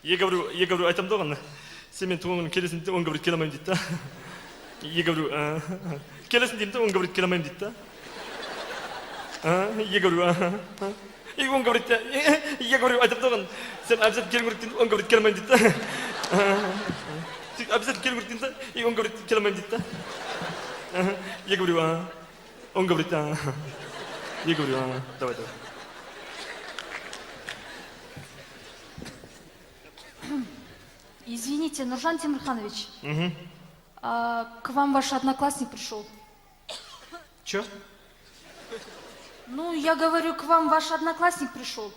얘가 우리 айтамын да оған. Сен мен туған күні келесің де оңға бір келе алмаймын дейді да. 얘가 우리 келесің деймін де оңға бір келе алмаймын дейді да. 얘가 우리 이거 оңға бір 얘가 우리 айтамын да оған. Сен обязательно келу керек деймін, оңға бір келе алмаймын дейді да. Обязательно келу керек деймін да, 이거 оңға бір келе алмаймын дейді да. 얘가 우리 оңға бір 얘가 우리 давай. Извините, Нуржан Тимирханович, к вам ваш одноклассник пришел. Чё? Ну, я говорю, к вам ваш одноклассник пришел.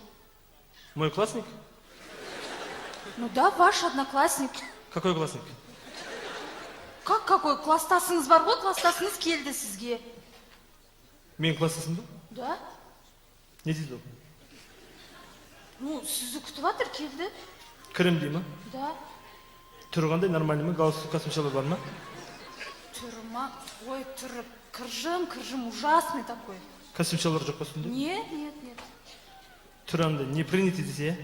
Мой классник? Ну да, ваш одноклассник. Какой классник? Как какой? Класстасыңыз бар ғой, класстасыңыз келді сізге. Менің класстасым ба? Да. Не дейді ол? Ну, сізді күтіп жатыр, келді. Кірім дей ма? Да. Түрі қандай, нормальный ма? Галстук косымшалар бар ма? Түрі ма? Ой, түрі кіржім, ужасный такой. Косымшалар жоқ па сонда? Нет. Түрі андай, не принятый десе, я?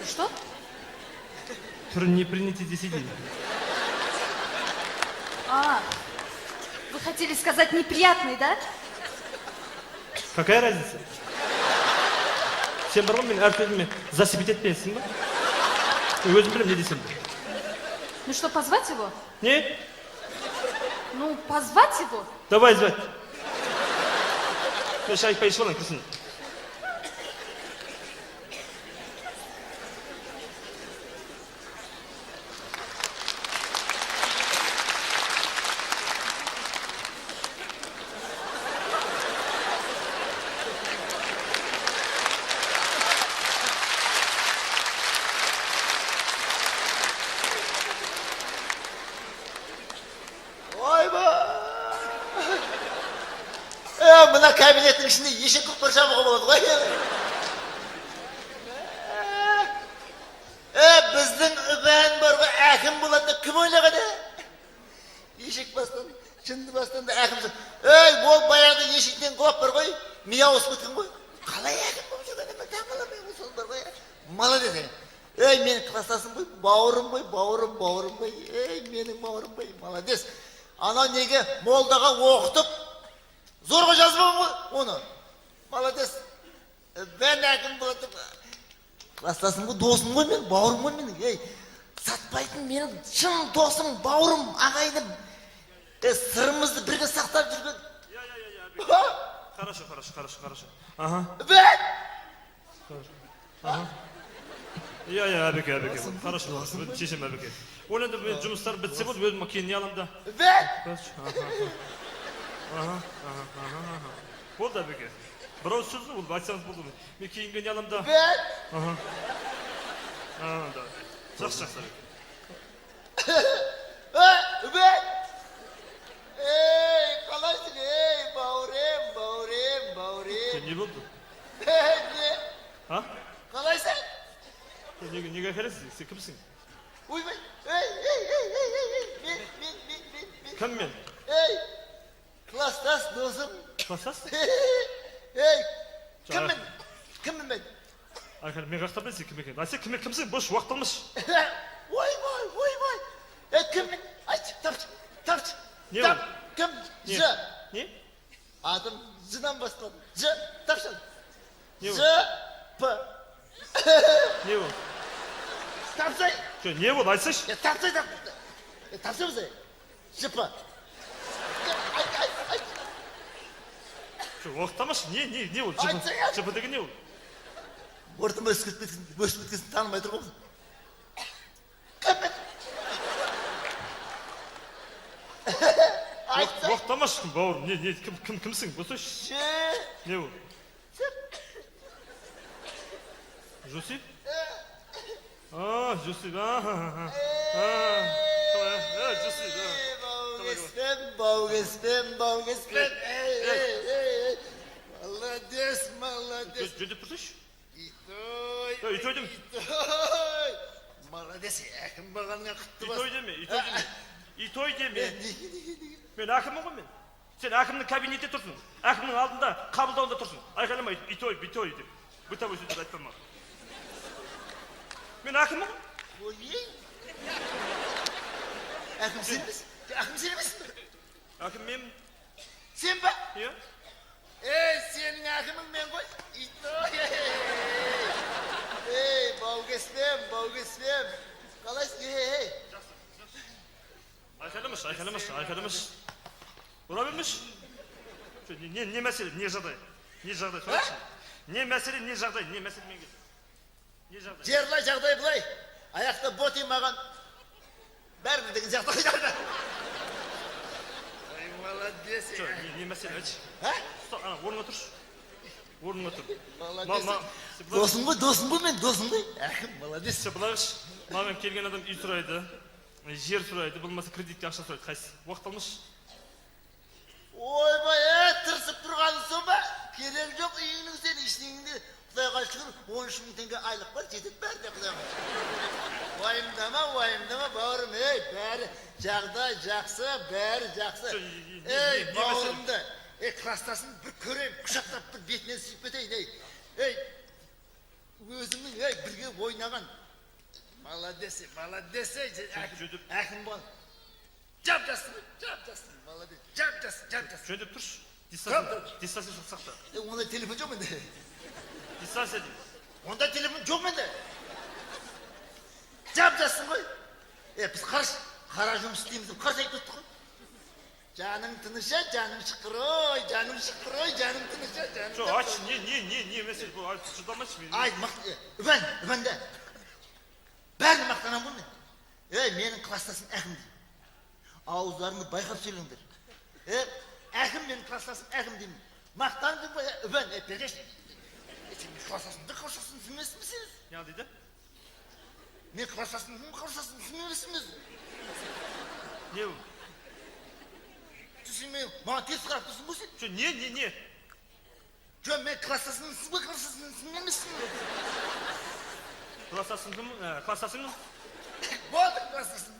Что? Түрі не принятый десе дейді. Вы хотели сказать неприятный, да? Какая разница? Сен бар ғой, мен әркелдіме засыпить етпейсің ба? Өзім білем, не десем. Ну что, позвать его? Не? Ну, позвать его? Давай звать. Мен шай поешіп алайын, кірсін. Mına kabinetin içinde yeşil kutlaşan mı oladı? Bizden ben var ve akim buladı. Kim oynadı? Yeşik bastan, şimdi bastan da akimsin. Bu bayağı da yeşikten kop var koy. Miya osmutun koy. Kalay akim olacak. Ben tanımalamıyorum bu son var koy. Malı dedi. Benim klastasım koy. Bağırım koy. Benim bağırım koy. Malades. Ana nege Moldaga okutup zorga жазбам ғой оны. Молодец. Ben әкім болатып. Кластасым ғой, досым ғой мен, бауырым ғой менің. Сатпайтын менің шын досым, бауырым, ағайыным. Сырымызды бірге сақтап жүрген. Хорошо. Ага. Ben! Әбеке. Хорошо. Шешем әбеке. Ол енді жұмыстар бітсе болды, өзім кейін не алам да. Ben! Болды әбеке. Бір ауыз сөз болды, айтсаңыз болды. Мен кейінгі не алам да. Ben! Жақсы әбеке. Ben! Қалайсың, бауырым. Не болды? Ne? Ha? Қалайсың? Неге әкелесің? Сен кімсің? Ойбай! Мен. Кім мен? Класстас досым. Класстас? Кіммін мен? Айқар, мен қақтап білесің кім екен. Сен кімсің? Бош уақыт алмаш. Ойбай. Кіммін? Айт, тапшы. Не ол? Кім? Ж. Не? Атым Ждан бастады. Ж, тапшы. Не ол? Ж, П. Не ол? Тапсай. Не ол, айтсайшы. Тапсай. Тапсы бізі. Ж, П. Айт. Уақыт алмаш. Не ол? ЖП деген не ол? Ортыма өсіп кеткесін танымай тұр ғой. Кіммін? Уақыт алмаш, бауырым. Кімсің? Босайшы. Не ол? Жосип? Жосип. Баугеспен. Молодец. Жөндеп тұрсайшы. Итой деме. Молодец, әкім бағаныңа құтты бас. Итой деме. Мен әкіммін ғой мен. Сен әкімнің кабинетте тұрсың. Әкімнің алдында, қабылдауында тұрсың. Айқайлама, итой деп. Бытовой сөздер айтпа маған. Men akimman. Oy. Akım sen misin? Akım sen misin? Akim men. Sen mi? Ya. Senin akımın ben koy. İşte o. Bavgesmem. Kalaysın, hey. Aykalmış. Olabilmiş. Ne mesele, ne жағдай? Ne жағдай? Söyle. Ne mesele, ne жағдай? Ne mesele men gel. Ne жағдай? Жерла жағдай былай. Аяқта бот емаған. Бәрібір деген жағдай. Ай, молодец. Ne mesele aç. Ha? Stop, ana ornuna tur. Ornuna tur. Молодец. Досым ғой мен, досым ғой. Әкім, молодец. Sen бұлағыш, маған келген адам үй сұрайды, жер сұрайды, болмаса кредитке ақша сұрайды. Қайсы? Уақыт алмаш? Ойбай, тырысып тұрғаның соң ба? Керек жоқ, үйіңнің сен ішіңіңде. Құдайға шүкір, 13 мың теңге айлық бар, жетіп бәрі де құдайға. Уайымдама, бауырым, бәрі жағдай жақсы, бәрі жақсы. Бауырымды, кластасын бір көрейін, құшақтап бір бетінен сүйіп кетейін, өзіңнің, бірге ойнаған. Молодец, әкім бол. Жап-жасын, молодец, жап-жасын. Жөндеп тұрш. Дистанция сақта. Онда телефон жоқ менде. Дистанция дейм. Онда телефон жоқ менде. Жап-жасын ғой. Біз қара жұмыс істейміз деп қарсы айтып тұрдық қой. Жаның тыныша, жаның шықыр ой, жаның тыныша, жаның. Жоқ, ач, не мәселе бұл, шыдамашы мен. Айт, үбәнді. Бәрін мақтанам ғой мен. Менің кластасым әкім деймін. Ауыздарыңды байқап сөйлеңдер. Әкім менің кластасым әкім деймін. Мақтанды ғой, үбән, бергеш. Сен кластасымды түсінмесің сен? Не дейді? Мен кластасымды түсінмесің? Не бұл? Түсінмеймін, маған теріс қарап тұрсың ғой сен? Жоқ, не? Жоқ, мен кластасымсың ба, түсінмемесің? Кластасыңмын? Болды, кластасың.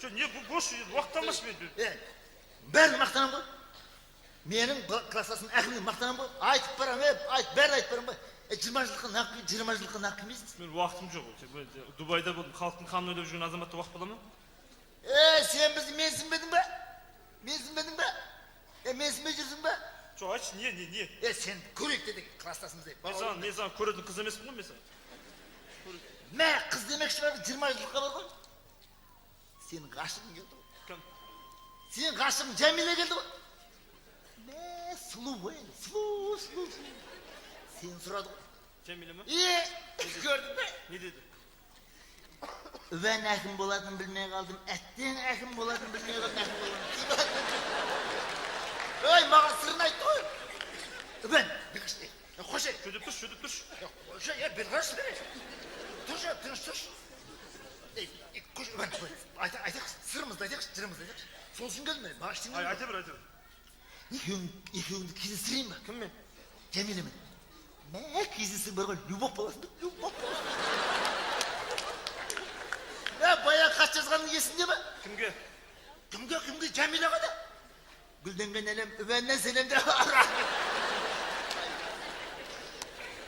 Жоқ, не бұл бош, уақыт алмаш мен. Бәрін мақтанам ғой. Менің кластасым әкімнен мақтанам ғой. Айтып барам, бәрін айтып барам ғой. 20 жылқы нақ кімейсің? Мен уақытым жоқ. Дубайда болдым, халықтың қамын ойлап жүрген азаматта уақыт бола ма? Сен бізді менсінбедің ба? Менсінбей жүрсің ба? Жоқ, ач, не? Сен көрек дедік кластасымыздай. Мен саған көретін қыз емеспін ғой мен саған. Қыз демекші бар, 20 жылқы бар ғой. Сенің ғашығың келді ғой. Кім? Сенің ғашығың Жәмиле келді ғой. Сұлу ғой, сұлу. Сен сұрады ғой. Жәмиле ма? Көрдің бе? Не деді? Үбән әкім болатын білмей қалдым, әттен әкім болатын білмей қалдым. Маған сырын айтты ғой. Үбән, бекіште. Қоше. Жөдіп тұрш. Қоше, бергаш бе. Тұршы, тыныш тұрш. Қоше, үбән, айтақшы, сырымызды айтақшы, жырымызды айтақшы. Сол үшін келдің бе? Маған ештеңе. Айта бір. Екеуіңді кездестірейін ба? Кіммен? Жәмилемен. Кездесің бар ғой, любовь боласың ба? Любовь боласың. Баян хат жазғаның есінде ба? Кімге? Кімге? Жәмилеға да. Гүлденген әлем, үбәннен сәлемді.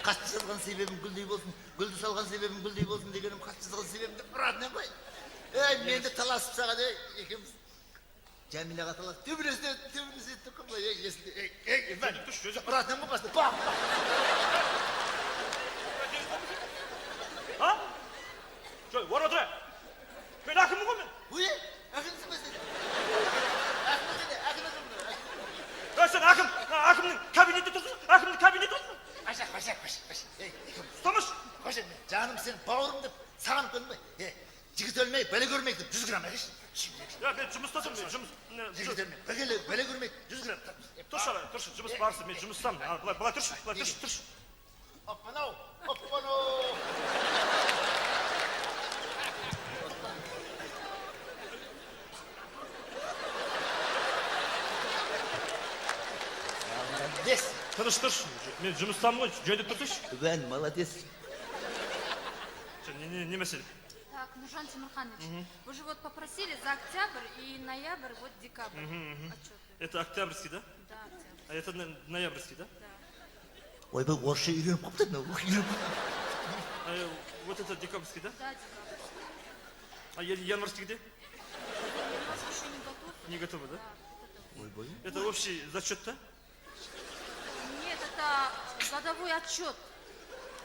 Қатты жазған себебім гүлдей болсын, гүлді салған себебім гүлдей болсын дегенім қатты жазған себебімді ұратынан қой. Менді таласып саған, екеміз. Жәмилеға таласып, төбіресе түкім ғой, есінде. Ұратынан қой басында. Бақ! Ha? Şöyle, var otur. Ben akımım o ben. Uy, akımsın mı sen? Akımsın. Ya sen akımın kabinette dursun, akımın kabinette dursun. Aşağı. Tutamış. Canım sen bağırımdı, sağınıp dönme. Jigit ölmeyi, böyle görmektim, 100 gram ekiş. Ya ben cımıstasın, Jigit ölmeyi, böyle görmek, 100 gram. Dur şöyle, cımıs varsın, ben cımıssam. Bula dur. Hoppano. Молодец. Тыныш. Ben cımıssam ғой, жөндеп тұрсыш. Ben молодец. Не мәселе? Так, Нуржан Тимурханович, вы же вот попросили за октябрь и ноябрь, вот декабрь. Отчеты. Это октябрьский, да? Да, октябрь. А это ноябрьский, да? Да. Ой, ben orşa yürüyorum, koptun mu? Вот это декабрьский, да? Да, декабрь. А январский где? У нас еще не готов. Не готовы, да? Да, вот Ойбой. Это общий зачет, да? это. Нет, это годовой отчет.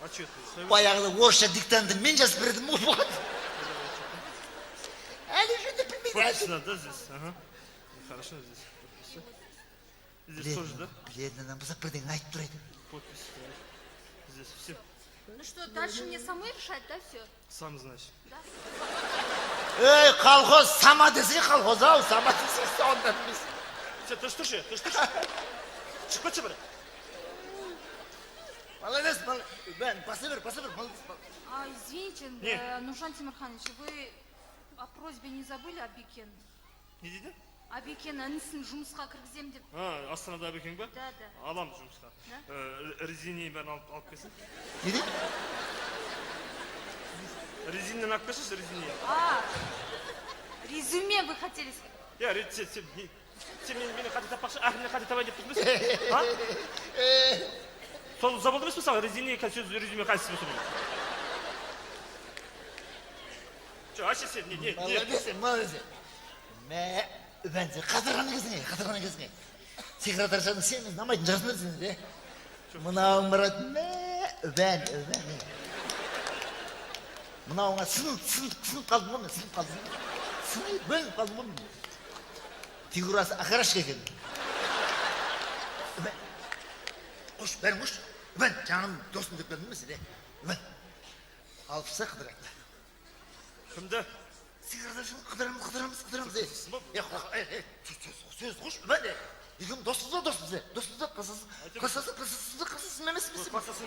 Отчет. Баяғыда орысша диктантты мен жазып бердім ғой. Вот. Әлі жөнді білмейді. Подпись надо, да, здесь? Ага. Хорошо, здесь. Подпись. Здесь тоже, да? Білетін адам болса бірдеңе айтып тұрайды. Подпись. Здесь все. Ну что, дальше мне самой решать, да, все? Сам знаешь. Да? Ей, колхоз сама десе колхоз ау, сама десе сонда білмейсің. Все, ты что же? Çıkma çıkma. Молодец, молодец. Бән, баса бер, молодец. Извините, Не. Нуржан Тимирханович, вы о просьбе не забыли Абикен? Не дейді? Абикен інісін жұмысқа кіргізем деп. Астанада бекең ба? Да, да. Аламыз жұмысқа. Да? Резиннен бәрін алып келсін. Не дейді? Резиннен алып келсінші, резиннен. Резюме вы хотели сказать? Сен мені қате таппақшы, ақыммен қате табай деп тұрмыз. А? Сол забылды емес пе саған? Резиннен сөз резюме қайсысы болсын? Ашы сен, не? Молодец. Мә, бәнсе, қатырғаны кезіңе. Секретаршаның сен намайтын жасын өтсің, де? Мынауың барады, мә, бән. Мынауыңа сынып қалдым ғой мен, сынып бөлініп қалдым ғой мен. Фигурасы ақарашқа екен. Қош, бәрін қош. Бән, жаным досым деп келдім емес, де? Бән, алпыса қыдырады. Кімді? Секретаршаны қыдырамыз. Сөз қош, бән де. Екеуім доспыз де. Қасасын емес пе? Қасасын,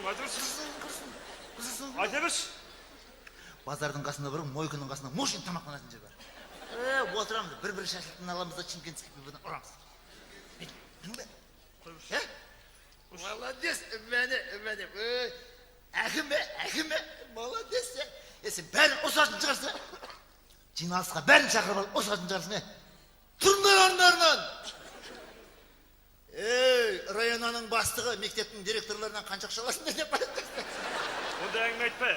айта берші. Базардың қасында бір, мойкының қасында мошен тамақтанатын жер бар. Отырамыз, бір шашлықтың аламыз да Шымкентский пиводан ұрамыз. Білдің бе? Молодец, мәне. Әкіме, молодец. Сен бәрін осатын шығарсың. Жиналысқа бәрін шақырып алып осатын шығарсың. Тұрыңдар орындарынан. Районаның бастығы, мектептің директорларынан қанша ақша аласыңдар деп айтты. Онда әңгіме айтпа.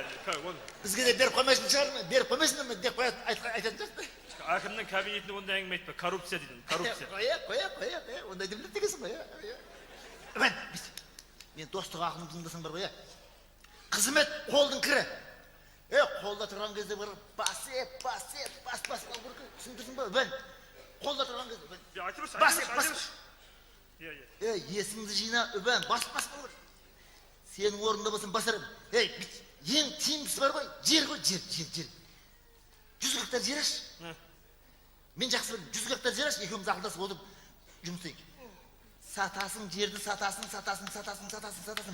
Бізге де беріп қоймайсың шығар, беріп қоймайсың ма деп айтатын шығарсың. Әкімнің кабинетінде онда әңгіме айтпа. Коррупция дейді. Коррупция. Қоя. Ондай деп біліп дегенсің ғой. Мен достық ақылын тыңдасаң бар ғой. Қызмет қолдың кірі. Қолда тұрған кезде бір бас қалу керек. Түсіндірсің ба? Бән, қолда тұрған кезде. Бас. Есіңді жина, бән, бас қалу керек. Сенің орнында болсын басарым. Ең тиімдісі бар ғой, жер ғой, жер. 100 гектар жер аш. Мен жақсы білем, 100 гектар жер аш, екеуміз ақылдасып отырып жұмыстайық. Сатасың жерді, сатасың.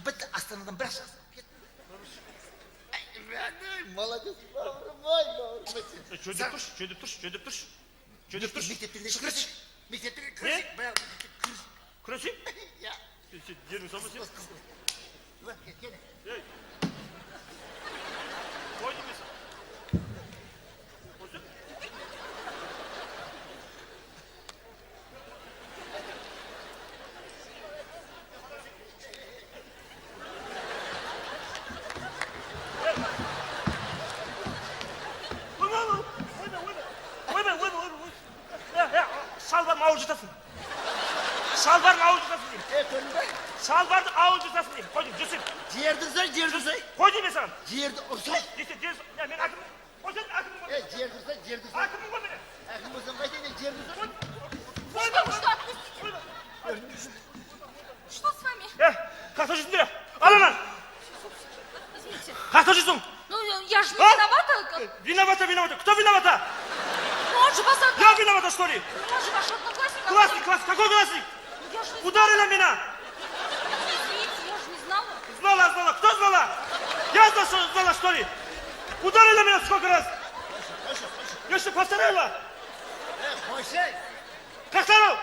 Бітті, Астанадан бір ақ шығасың. Молодец, бауырым. Жөндеп тұршы. Мектептен де күресік. Күресің? Жерің салма сен? Қой демесің. Қойсын? Шалбарын ауыл жатасың. Шалбарды ауыл жатасың деймін. Қой деймін, жүрсің. Жерді сай. Қой деймін саған. Жерді ұрсай. Мен әкімім. Қойсын әкімім ғой. Жерді сай. Әкімім ғой мене. Әкім болсаң қайтайын, жерді сай. Что с вами? Қақта жүрсің де? Алана. Извините. Қақта жүрсің? Ну, я же не виновата. Виновата. Кто виновата? Он же вас Я виновата, что ли? Он же ваш одноклассник. Классник. Какой классник? Я же не Ударила меня. Извините, я же не знала. Знала. Кто знала? Я знала, что ли? Ударила меня сколько раз? Я что, повторяла? Қойсай. Как там?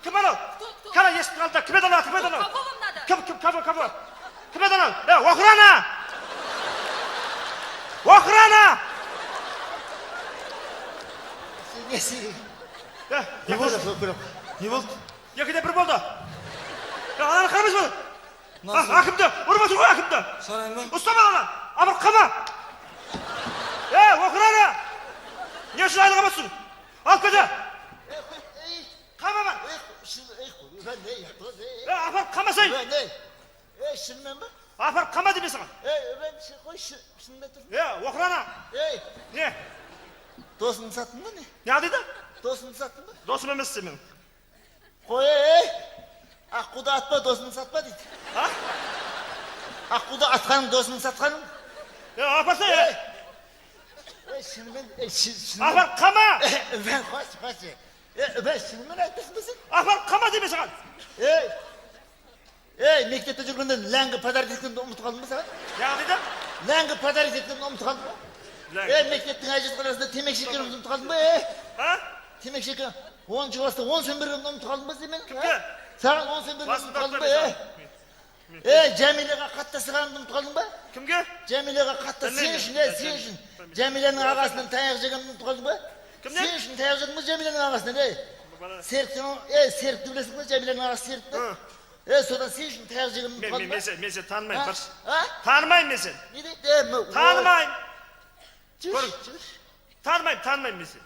Кім анау? Кто? Кара ешкім қалды. Кім еді анау? Кого вам надо? Кого? Кім еді анау? Охрана! Не болды? Не болды? Екіде бір болды. Ананы қарамыз бұл. Ақымды, ұрып отыр ғой ақымды. Ұстап алана. апарып қама. Оқырана. Не үшін айлық аматсың? Алып кете. Қама бар. Апарып қамасай. Шынымен ба? Апарып қама демей саған. Қой, шынында тұр. Оқырана. Не? Досыңды саттың ба не? Не дейді? Досыңды саттың ба? Досым емес сен менің. Қой, аққуды атпа, досыңды сатпа дейді. Аққуды атқаның, досыңды сатқаның. Апарсай. Шынымен, Апарып қама. Шынымен айтасың ба сен? Апарып қама демей саған. Мектепте жүргенде ләңгі подарить еткенді ұмытып қалдың ба саған? Не дейді? Ләңгі подарить еткенді ұмытып қалдың ба? Мектептің әжетханасында темекі шеккенімді ұмытып қалдың ба? Темекі шеккен 10 жыласта 10 сом бергенімді ұмытып қалдың ба сен мен? Кімге? Саған 10 сом бергенімді ұмытып қалдың ба? Жәмилеға қатты сығанымды ұмытып қалдың ба? Кімге? Жәмилеға қатты сен үшін. Жәмиленің ағасынан таяқ жегенімді ұмытып қалдың ба? Сен үшін таяқ жедім ба Жәмиленің ағасынан? Серікті білесің ба? Жәмиленің ағасы Серікті? Содан сен үшін таяқ жегенімді ұмытып қалдың ба? Мен сен танымайым, баршы. Танымайым мен сен. Не дейді? Танымайым. Жүр. Танымайым мен сен.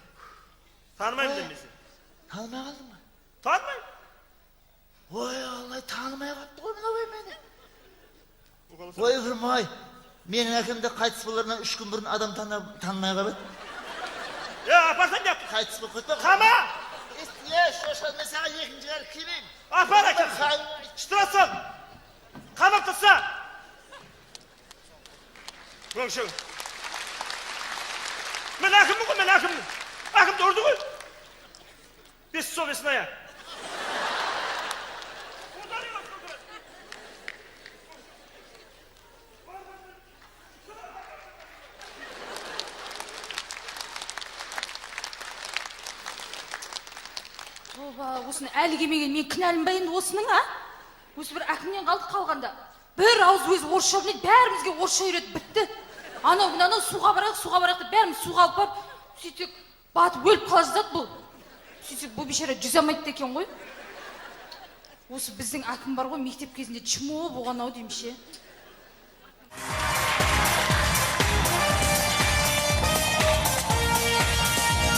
Танымайым мен сен. Танымай қалдың ба? Танымайым. Ой, Аллай, танымай қалды ғой мынау мені. Ой, үрмай. Менің әкемді қайтыс боларынан 3 күн бұрын адам танымай қалады. Апарсан деп. Қайтыс болып кетті. Қама. Шошал, мен саған екінші қарып келейін. Апар әкем. Штыра сал. Қамап таста. Өңшің. Мен әкіммін ғой, мен әкіммін. Әкімді ұрды ғой. Бес сол бесін ая. Осыны әлі келмеген мен кінәлім ба енді осының, Осы бір әкімнен қалғанда. Бір ауыз өзі орысша біледі, бәрімізге орысша үйретіп бітті. Анау суға барайық деп бәріміз суға алып барып, сөйтсек батып өліп қала жаздады бұл. Сөйтсек бұл бейшара жүзе алмайды екен ғой. Осы біздің әкім бар ғой, мектеп кезінде чмо болған ау деймін ше.